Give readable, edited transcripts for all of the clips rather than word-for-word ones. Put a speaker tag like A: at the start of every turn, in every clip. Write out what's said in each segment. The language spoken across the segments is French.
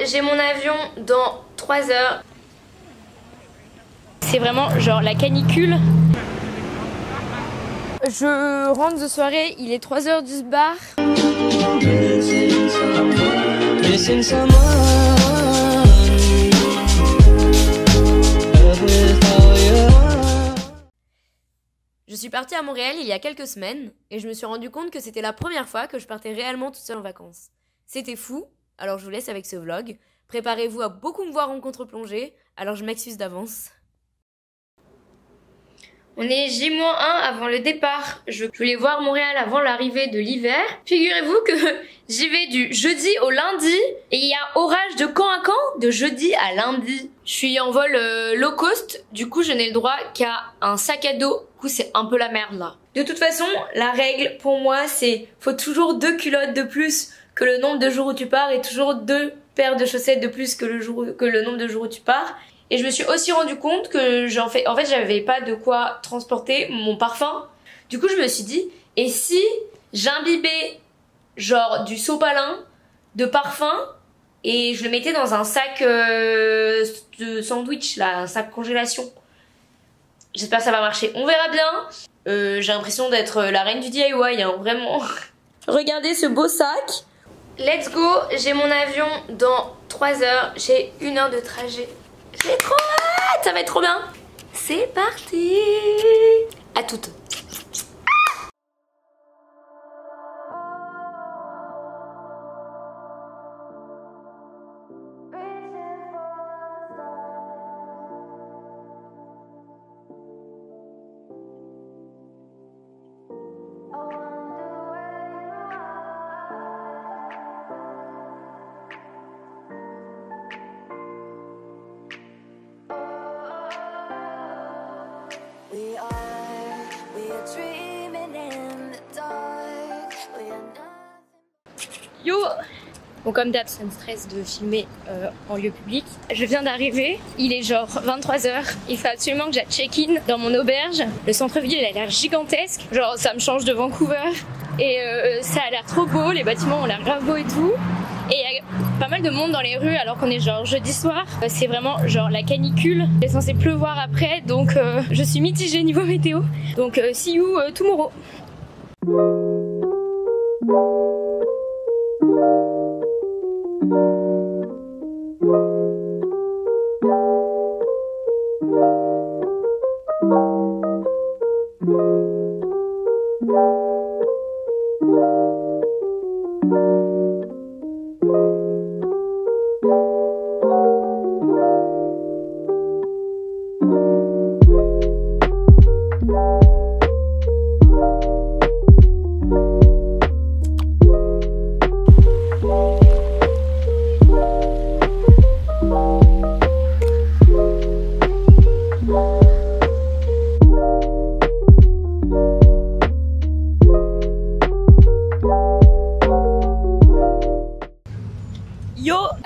A: j'ai mon avion dans 3 heures.
B: C'est vraiment genre la canicule.
A: Je rentre de soirée, il est 3 heures du bar. Je suis partie à Montréal il y a quelques semaines et je me suis rendu compte que c'était la première fois que je partais réellement toute seule en vacances. C'était fou, alors je vous laisse avec ce vlog. Préparez-vous à beaucoup me voir en contre-plongée, alors je m'excuse d'avance. On est J-1 avant le départ. Je voulais voir Montréal avant l'arrivée de l'hiver. Figurez-vous que j'y vais du jeudi au lundi et il y a orage de camp à camp de jeudi à lundi. Je suis en vol low cost, du coup je n'ai le droit qu'à un sac à dos. Du coup c'est un peu la merde là. De toute façon, la règle pour moi c'est faut toujours 2 culottes de plus que le nombre de jours où tu pars et toujours 2 paires de chaussettes de plus que le nombre de jours où tu pars. Et je me suis aussi rendu compte que en fait j'avais pas de quoi transporter mon parfum. Du coup je me suis dit, et si j'imbibais genre du sopalin de parfum et je le mettais dans un sac de sandwich là, un sac congélation. J'espère que ça va marcher, on verra bien. J'ai l'impression d'être la reine du DIY hein, vraiment. Regardez ce beau sac. Let's go, j'ai mon avion dans 3 heures, j'ai 1 heure de trajet. J'ai trop hâte, ça va être trop bien. C'est parti. À toutes.
B: Yo! Bon comme d'hab ça me stresse de filmer en lieu public. Je viens d'arriver, il est genre 23h, il faut absolument que j'aille check-in dans mon auberge. Le centre-ville il a l'air gigantesque, genre ça me change de Vancouver et ça a l'air trop beau, les bâtiments ont l'air grave beaux et tout. Et il y a pas mal de monde dans les rues alors qu'on est genre jeudi soir. C'est vraiment genre la canicule, il est censé pleuvoir après donc je suis mitigée niveau météo. Donc see you tomorrow.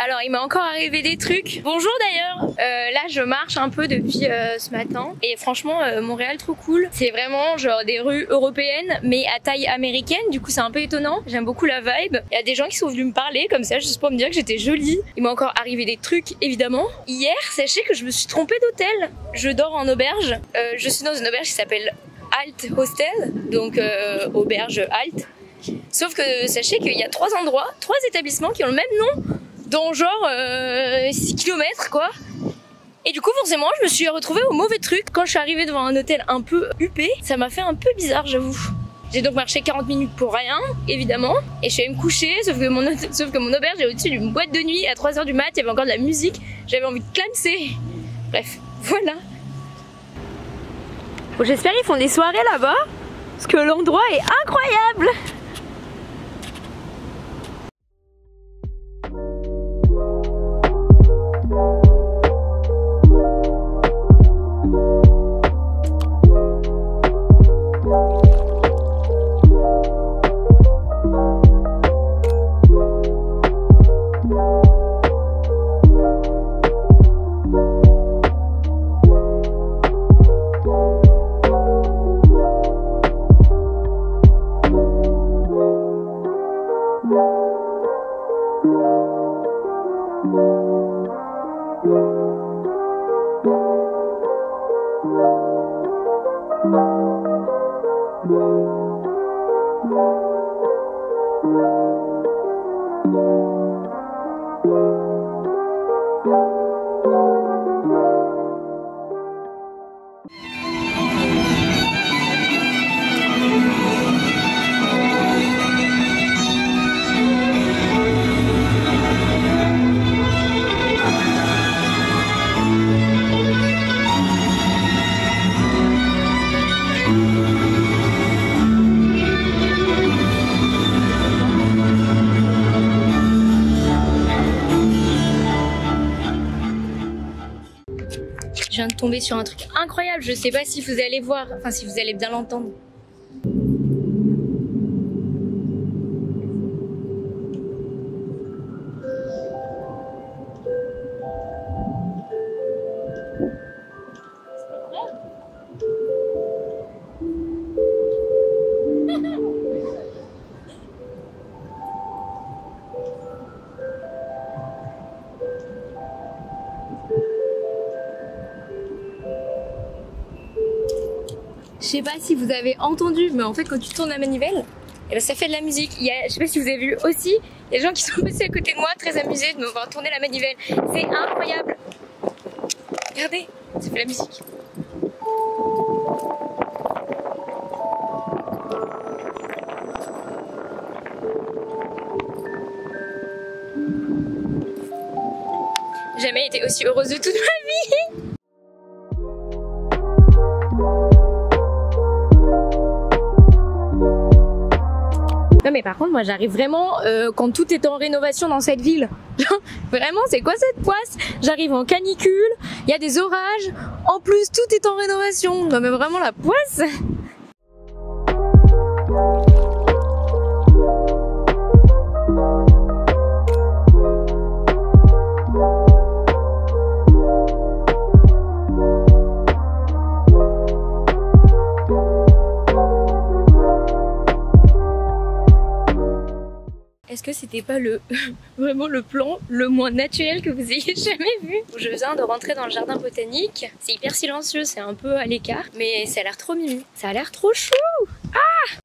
B: Alors il m'est encore arrivé des trucs. Bonjour d'ailleurs, là je marche un peu depuis ce matin et franchement Montréal trop cool. C'est vraiment genre des rues européennes mais à taille américaine, du coup c'est un peu étonnant. J'aime beaucoup la vibe. Il y a des gens qui sont venus me parler comme ça juste pour me dire que j'étais jolie. Il m'est encore arrivé des trucs évidemment. Hier sachez que je me suis trompée d'hôtel. Je dors en auberge. Je suis dans une auberge qui s'appelle Alt Hostel, donc auberge Alt. Sauf que sachez qu'il y a 3 endroits, 3 établissements qui ont le même nom dans genre 6 km quoi. Et du coup forcément je me suis retrouvée au mauvais truc. Quand je suis arrivée devant un hôtel un peu huppé, ça m'a fait un peu bizarre j'avoue. J'ai donc marché 40 minutes pour rien évidemment et je suis allée me coucher sauf que mon auberge est au-dessus d'une boîte de nuit à 3 h du mat, il y avait encore de la musique, j'avais envie de clamser. Bref, voilà. Bon, j'espère qu'ils font des soirées là-bas parce que l'endroit est incroyable. Je viens de tomber sur un truc incroyable, je sais pas si vous allez voir, enfin si vous allez bien l'entendre. Je sais pas si vous avez entendu, mais en fait quand tu tournes la manivelle, et ben ça fait de la musique. Je sais pas si vous avez vu aussi, il y a des gens qui sont passés à côté de moi, très amusés de me voir tourner la manivelle. C'est incroyable. Regardez, ça fait la musique. J'ai jamais été aussi heureuse de toute ma vie. Non mais par contre moi j'arrive vraiment quand tout est en rénovation dans cette ville. Vraiment c'est quoi cette poisse? J'arrive en canicule, il y a des orages, en plus tout est en rénovation. Non mais vraiment la poisse. Est-ce que c'était pas vraiment le plan le moins naturel que vous ayez jamais vu? Je viens de rentrer dans le jardin botanique. C'est hyper silencieux, c'est un peu à l'écart, mais ça a l'air trop mimi. Ça a l'air trop chou! Ah!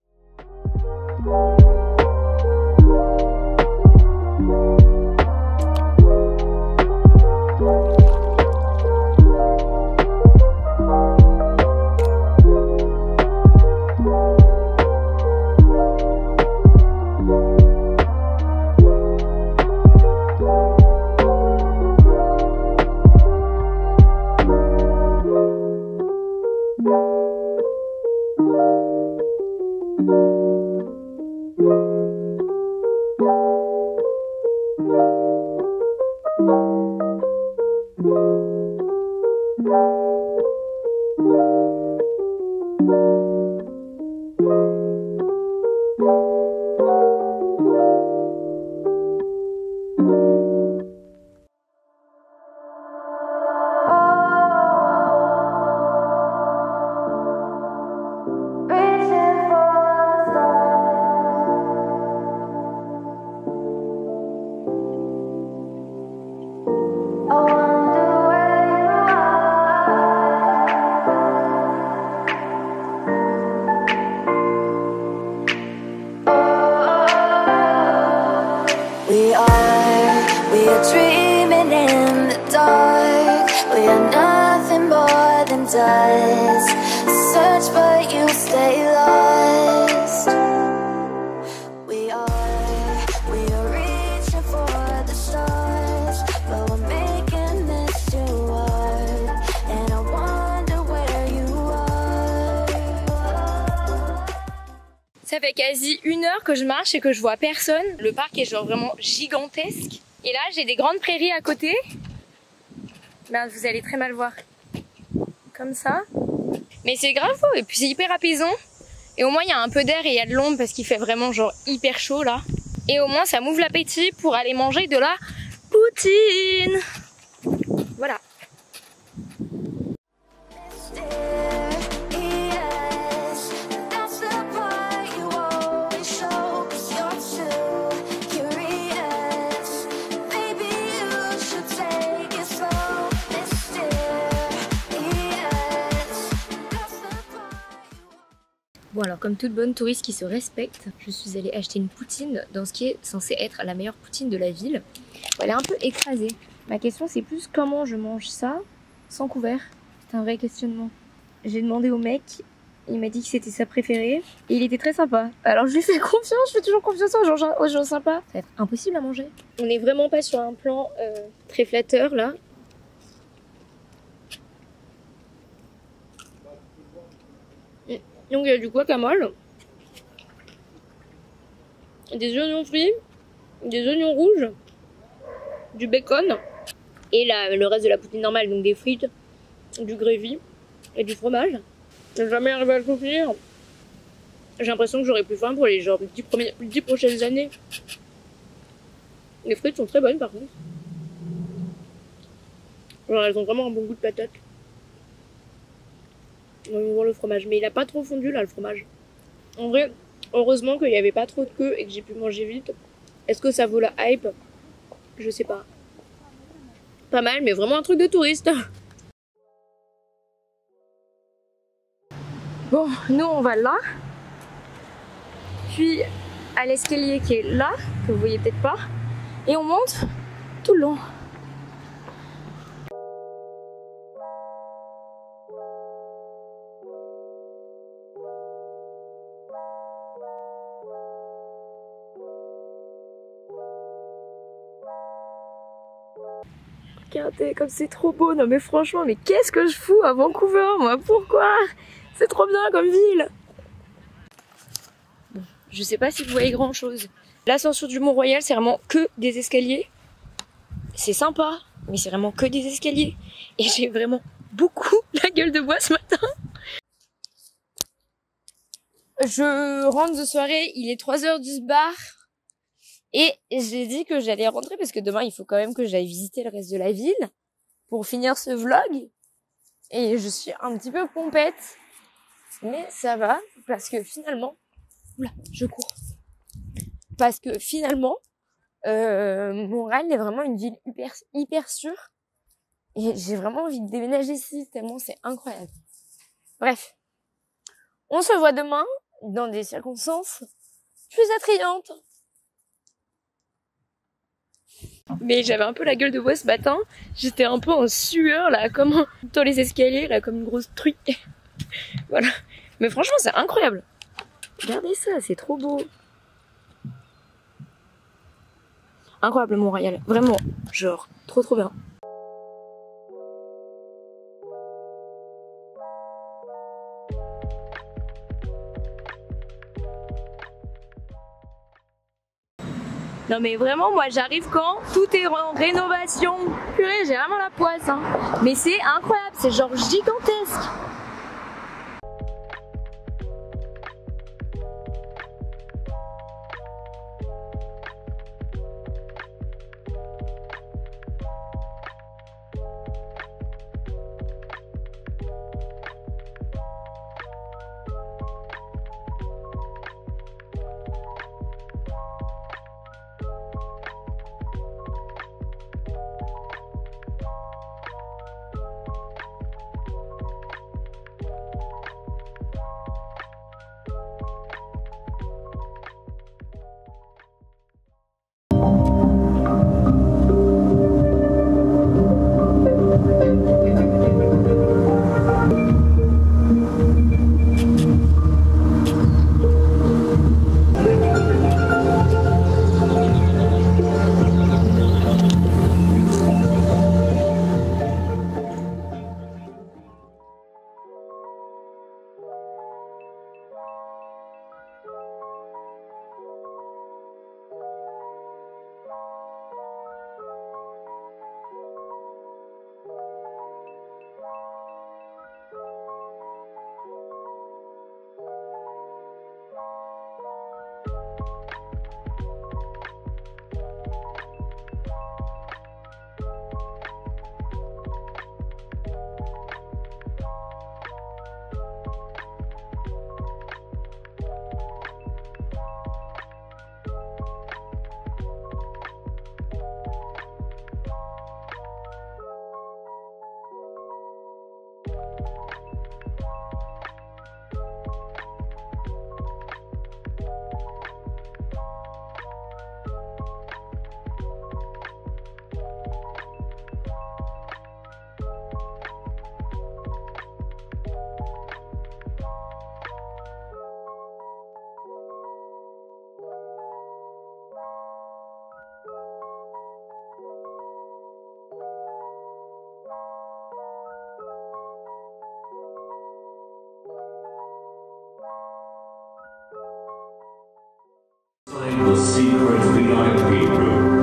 C: We are dreaming in the dark. We are nothing more than dust. Search but you stay lost. We are reaching for the stars, but we're making this too hard. And I wonder where you are.
B: Ça fait quasi 1 heure que je marche et que je vois personne. Le parc est genre vraiment gigantesque. Et là, j'ai des grandes prairies à côté. Merde, vous allez très mal voir. Comme ça. Mais c'est grave beau et puis c'est hyper apaisant. Et au moins, il y a un peu d'air et il y a de l'ombre parce qu'il fait vraiment genre hyper chaud là. Et au moins, ça m'ouvre l'appétit pour aller manger de la poutine. Voilà. Bon alors comme toute bonne touriste qui se respecte, je suis allée acheter une poutine dans ce qui est censé être la meilleure poutine de la ville. Bon, elle est un peu écrasée. Ma question c'est plus comment je mange ça sans couvert. C'est un vrai questionnement. J'ai demandé au mec, il m'a dit que c'était sa préférée et il était très sympa. Alors je lui fais confiance, je fais toujours confiance aux gens sympas. Ça va être impossible à manger. On n'est vraiment pas sur un plan très flatteur là. Donc il y a du guacamole, des oignons frits, des oignons rouges, du bacon et le reste de la poutine normale, donc des frites, du gravy et du fromage. J'ai jamais arrivé à le finir. J'ai l'impression que j'aurai plus faim pour les 10 prochaines années. Les frites sont très bonnes par contre. Genre elles ont vraiment un bon goût de patate. On va voir le fromage, mais il a pas trop fondu là le fromage. En vrai, heureusement qu'il n'y avait pas trop de queue et que j'ai pu manger vite. Est-ce que ça vaut la hype? Je sais pas. Pas mal, mais vraiment un truc de touriste. Bon, nous on va là. Puis à l'escalier qui est là, que vous voyez peut-être pas. Et on monte tout le long. Regardez comme c'est trop beau. Non mais franchement, mais qu'est-ce que je fous à Vancouver moi? Pourquoi? C'est trop bien comme ville. Bon, je sais pas si vous voyez grand chose. L'ascension du Mont-Royal, c'est vraiment que des escaliers. C'est sympa, mais c'est vraiment que des escaliers. Et j'ai vraiment beaucoup la gueule de bois ce matin. Je rentre de soirée, il est 3h du bar. Et j'ai dit que j'allais rentrer parce que demain, il faut quand même que j'aille visiter le reste de la ville pour finir ce vlog. Et je suis un petit peu pompette. Mais ça va parce que finalement... Oula, je cours. Parce que finalement, Montréal est vraiment une ville hyper sûre. Et j'ai vraiment envie de déménager ici tellement c'est incroyable. Bref. On se voit demain dans des circonstances plus attrayantes. Mais j'avais un peu la gueule de bois ce matin. J'étais un peu en sueur là, comme dans les escaliers, là, comme une grosse truie. Voilà. Mais franchement, c'est incroyable. Regardez ça, c'est trop beau. Incroyable Montréal, vraiment, genre, trop bien. Non mais vraiment, moi j'arrive quand tout est en rénovation. Purée, j'ai vraiment la poisse, hein. Mais c'est incroyable, c'est genre gigantesque.
D: the secret VIP room.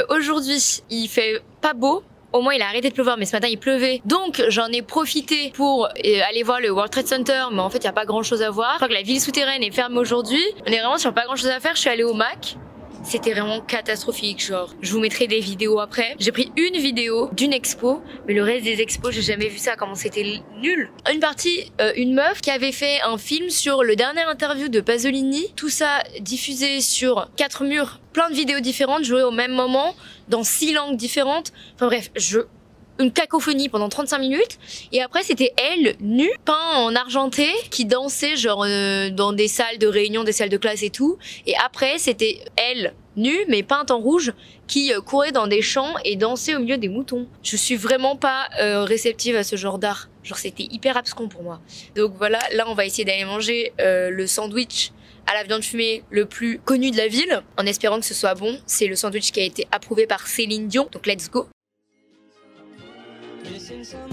A: Aujourd'hui, il fait pas beau. Au moins il a arrêté de pleuvoir, mais ce matin il pleuvait. Donc j'en ai profité pour aller voir le World Trade Center, mais en fait il n'y a pas grand chose à voir. Je crois que la ville souterraine est fermée aujourd'hui. On est vraiment sur pas grand chose à faire. Je suis allée au Mac. C'était vraiment catastrophique, genre. Je vous mettrai des vidéos après. J'ai pris une vidéo d'une expo, mais le reste des expos, j'ai jamais vu ça, comment c'était nul. Une partie, une meuf qui avait fait un film sur le dernier interview de Pasolini. Tout ça diffusé sur 4 murs, plein de vidéos différentes, jouées au même moment, dans 6 langues différentes. Enfin bref, une cacophonie pendant 35 minutes. Et après, c'était elle, nue, peint en argenté, qui dansait genre dans des salles de réunion, des salles de classe et tout. Et après, c'était elle, nue, mais peinte en rouge, qui courait dans des champs et dansait au milieu des moutons. Je suis vraiment pas réceptive à ce genre d'art. Genre, c'était hyper abscon pour moi. Donc voilà, là, on va essayer d'aller manger le sandwich à la viande fumée le plus connu de la ville, en espérant que ce soit bon. C'est le sandwich qui a été approuvé par Céline Dion, donc let's go.
E: Missing someone.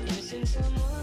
E: Missing someone.